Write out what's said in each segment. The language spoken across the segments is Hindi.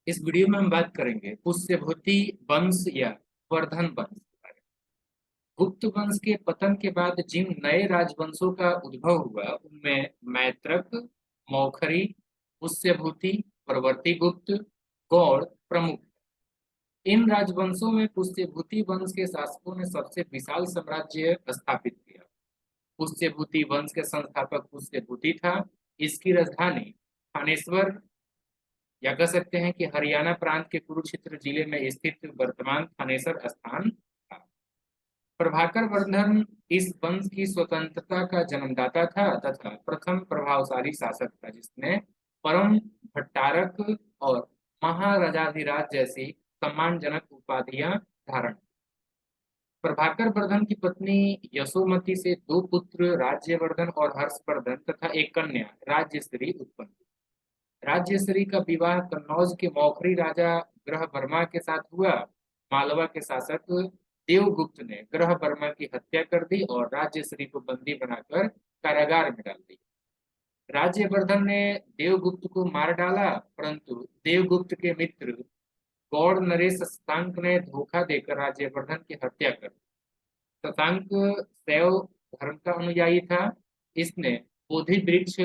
इस वीडियो में हम बात करेंगे पुष्यभूति वंश या वर्धन वंश के बारे में। गुप्त वंश के पतन के बाद जिन नए राजवंशों का उद्भव हुआ उनमें मैत्रक, मौखरी, पुष्यभूति, परवर्ती गुप्त, गौड़ प्रमुख। इन राजवंशों में पुष्यभूति वंश के शासकों ने सबसे विशाल साम्राज्य स्थापित किया। पुष्यभूति वंश के संस्थापक पुष्यभूति था। इसकी राजधानी थानेश्वर या कह सकते हैं कि हरियाणा प्रांत के कुरुक्षेत्र जिले में स्थित वर्तमान थानेसर स्थान था। प्रभाकर वर्धन इस वंश की स्वतंत्रता का जन्मदाता था तथा प्रथम प्रभावशाली शासक था जिसने परम भट्टारक और महाराजाधिराज जैसी सम्मानजनक उपाधियां धारण की। प्रभाकर वर्धन की पत्नी यशोमती से दो पुत्र राज्यवर्धन और हर्षवर्धन तथा एक कन्या राज्यश्री उत्पन्न हुई। राज्यश्री का विवाह कन्नौज के मौखरी राजा ग्रह वर्मा के साथ हुआ। मालवा के शासक देवगुप्त ने ग्रह वर्मा की हत्या कर दी और राज्यश्री को बंदी बनाकर कारागार में डाल दिया। राज्यवर्धन ने देवगुप्त को मार डाला, परंतु देवगुप्त के मित्र गौड़ नरेश शशांक ने धोखा देकर राज्यवर्धन की हत्या कर दी। शशांक शैव धर्म का अनुयायी था। इसने बोधि वृक्ष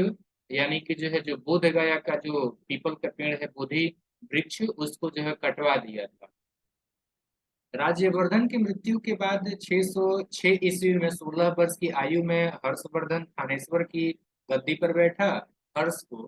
यानी कि जो है जो बोध गया का जो पीपल का पेड़ है बोधि वृक्ष उसको जो है कटवा दिया था। राज्यवर्धन की मृत्यु के बाद 606 ईस्वी में 16 वर्ष की आयु में हर्षवर्धन थानेश्वर की गद्दी पर बैठा। हर्ष को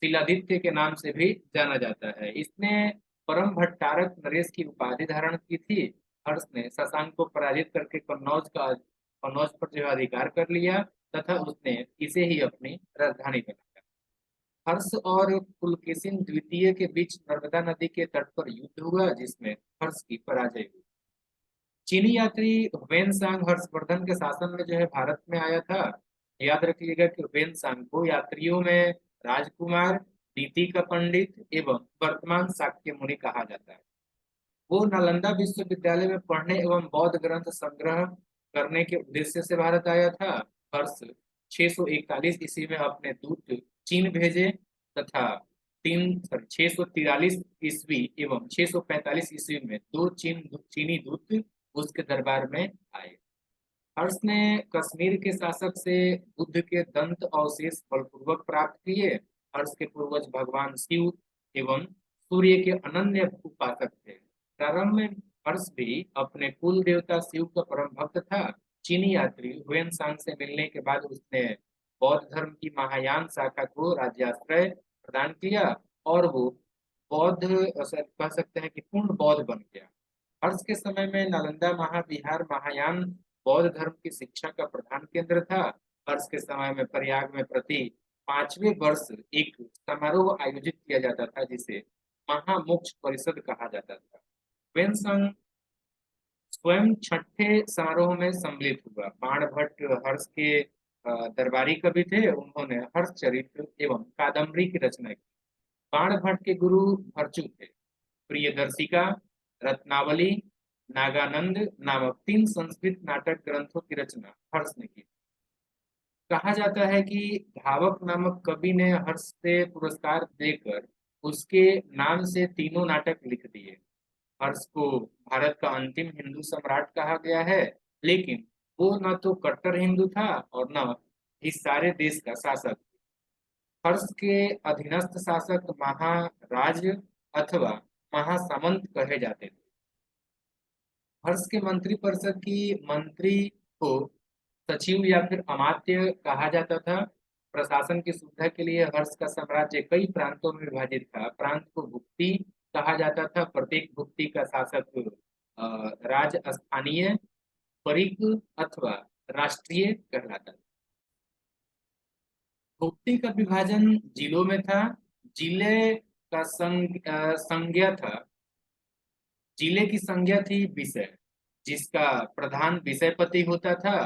शिलादित्य के नाम से भी जाना जाता है। इसने परम भट्टारक नरेश की उपाधि धारण की थी। हर्ष ने शशांक को पराजित करके कन्नौज पर जो अधिकार कर लिया तथा उसने इसे ही अपनी राजधानी बनाया। हर्ष और पुलकेशिन द्वितीय के बीच नर्मदा नदी के तट पर युद्ध हुआ जिसमें हर्ष की पराजय हुई। चीनी यात्री वेनसांग हर्षवर्धन के शासन में जो है भारत में आया था। याद रखिएगा कि वेनसांग को यात्रियों में राजकुमार, नीति का पंडित एवं वर्तमान शाक्य मुनि कहा जाता है। वो नालंदा विश्वविद्यालय में पढ़ने एवं बौद्ध ग्रंथ संग्रह करने के उद्देश्य से भारत आया था। हर्ष 641 ईस्वी में अपने दूत चीन भेजे तथा 643 ईस्वी एवं 645 ईस्वी में दो चीनी दूत उसके दरबार में आए। हर्ष ने कश्मीर के शासक से बुद्ध के दंत अवशेष बलपूर्वक प्राप्त किए। हर्ष के पूर्वज भगवान शिव एवं सूर्य के अनन्य उपासक थे। प्रारंभ में हर्ष भी अपने कुल देवता शिव का परम भक्त था। चीनी यात्री हुएनसांग से मिलने के बाद उसने बौद्ध धर्म की महायान शाखा को राज्याश्रय प्रदान किया और वो बौद्ध कह सकते हैं कि पूर्ण बौद्ध बन गया। हर्ष के समय में नालंदा महाविहार महायान बौद्ध धर्म की शिक्षा का प्रधान केंद्र था। हर्ष के समय में प्रयाग में प्रति 5वें वर्ष एक समारोह आयोजित किया जाता था जिसे महामोक्ष परिषद कहा जाता था। वेनसंग स्वयं छठे समारोह में सम्मिलित हुआ। बाणभट्ट हर्ष के दरबारी कवि थे। उन्होंने हर्ष चरित्र एवं कादम्बरी की रचना की। बाणभट्ट के गुरु भरचू थे। प्रियदर्शिका, रत्नावली, नागानंद नामक 3 संस्कृत नाटक ग्रंथों की रचना हर्ष ने की। कहा जाता है कि भावक नामक कवि ने हर्ष से पुरस्कार देकर उसके नाम से तीनों नाटक लिख दिए। हर्ष को भारत का अंतिम हिंदू सम्राट कहा गया है, लेकिन वो न तो कट्टर हिंदू था और न इस सारे देश का शासक। हर्ष के अधीनस्थ शासक महाराज अथवा महासामंत कहे जाते थे। हर्ष के मंत्रिपरिषद की मंत्री को सचिव या फिर अमात्य कहा जाता था। प्रशासन की सुविधा के लिए हर्ष का साम्राज्य कई प्रांतों में विभाजित था। प्रांत को भुक्ति कहा जाता था। प्रत्येक भुक्ति का शासक राज स्थानीय, परिक अथवा राष्ट्रीय कहलाता था। भुक्ति का विभाजन जिलों में था। जिले का संज्ञा था। जिले की संज्ञा थी विषय, जिसका प्रधान विषयपति होता था।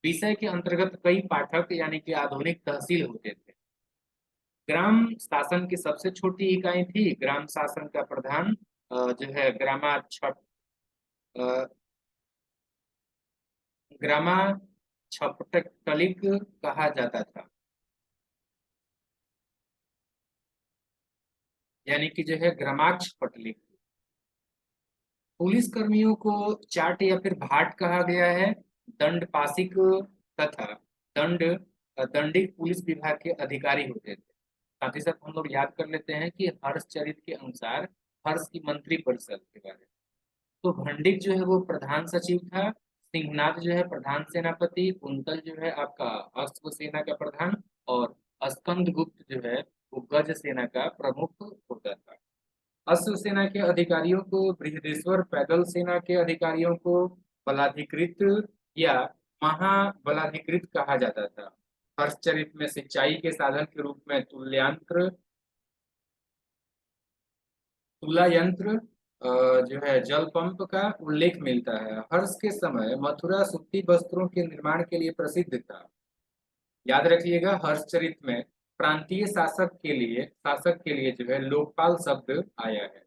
विषय के अंतर्गत कई पाठक यानी कि आधुनिक तहसील होते थे। ग्राम शासन की सबसे छोटी इकाई थी। ग्राम शासन का प्रधान जो है ग्रामा छपटकलिक कहा जाता था। यानी कि जो है ग्रामाक्ष पटलिक। पुलिस कर्मियों को चाट या फिर भाट कहा गया है। दंड पासिक तथा दंड दंडिक पुलिस विभाग के अधिकारी होते थे। साथ ही साथ हम लोग याद कर लेते हैं कि हर्षचरित के अनुसार हर्ष की मंत्री परिषद के बारे में। तो भंडिक जो है वो प्रधान सचिव था। सिंहनाथ जो है प्रधान सेनापति। कुंतल जो है आपका अश्व सेना का प्रधान। और स्कंदगुप्त जो है वो गज सेना का प्रमुख होता था। अश्व सेना के अधिकारियों को बृहदेश्वर, पैदल सेना के अधिकारियों को बलाधिकृत या महाबलाधिकृत कहा जाता था। हर्षचरित में सिंचाई के साधन के रूप में तुल्यांत्र तुला यंत्र जो है जल पंप का उल्लेख मिलता है। हर्ष के समय मथुरा सूती वस्त्रों के निर्माण के लिए प्रसिद्ध था। याद रखिएगा हर्षचरित में प्रांतीय शासक के लिए जो है लोकपाल शब्द आया है।